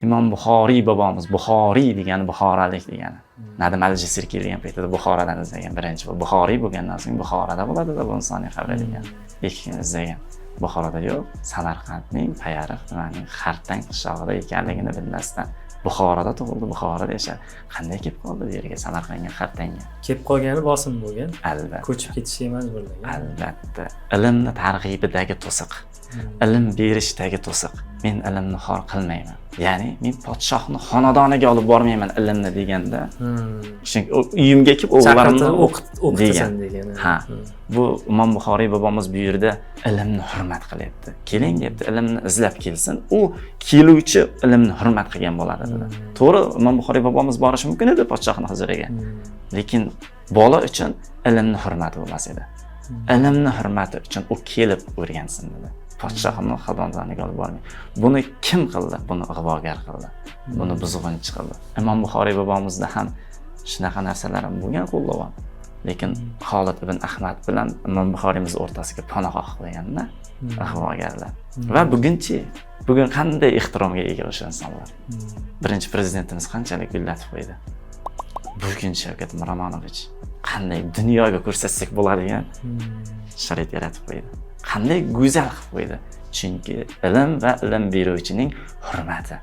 Imom Buxoriy bobomiz, Buxoriy degani Buxoralik degani. Nadim al-Jisr kelgan paytda Buxorodan izlagan birinchi bu. Buxoriy bo'lgandan so'ng Buxoroda bo'ladi-da bu insoniy qabri degan. Ikkinchi izlagan. Buxoroda yo'q, Samarqandning Payariq tumanining Xartang qishlog'ida ekanligini bilmasdan Buxoroda tug'ildi, Buxoroda yashadi. Qanday kelib qoldi bu yerga, Samarqandga, Xartangga? Kelib qolgani bosim bo'lgan. Albatta. Ko'chib ketishga majburlagan. Albatta. Ilmni targ'ibidagi to'siq. Ilm berishdagi to'siq. Men ilmni xor qilmayman. Ya'ni men podshohni xonadoniga olib bormayman ilmni deganda. Chunki uyimga kelib o'g'llarimni o'qitasan degani. Ha. Bu Imom Buxoriy bobomiz bu yerda ilmni hurmat qilyapti. Keling debdi, ilmni izlab kelsin. U keluvchi ilmni hurmat qilgan bo'ladi dedi. To'g'ri, Imom Buxoriy bobomiz borishi mumkin edi podshohning huzuriga. Lekin bola uchun ilmni hurmati bo'lmas edi. Ilmni hurmati uchun u kelib o'rgansin dedi. Podshohimni xonadoniga olib bormay. Buni kim qildi? Buni ig'vogar qildi. Buni buzg'unchi qildi. Imom Buxoriy bobomizda ham shunaqa narsalar ham bo'lgan qo'llovon. Lekin Xolid ibn Ahmad bilan Imom Buxoriymiz o'rtasiga panoh qo'yganda ig'vogarlar. Va bugunchi bugun qanday ehtiromga ega o'sha insonlar? Birinchi prezidentimiz qanchalik gullatib qo'ydi. Bugun Shavkat Miromonovich qanday dunyoga ko'rsatsak bo'ladigan sharoit yaratib qo'ydi. Qanday go'zal qilib qo'ydi. Chunki ilm va ilm beruvchining hurmati.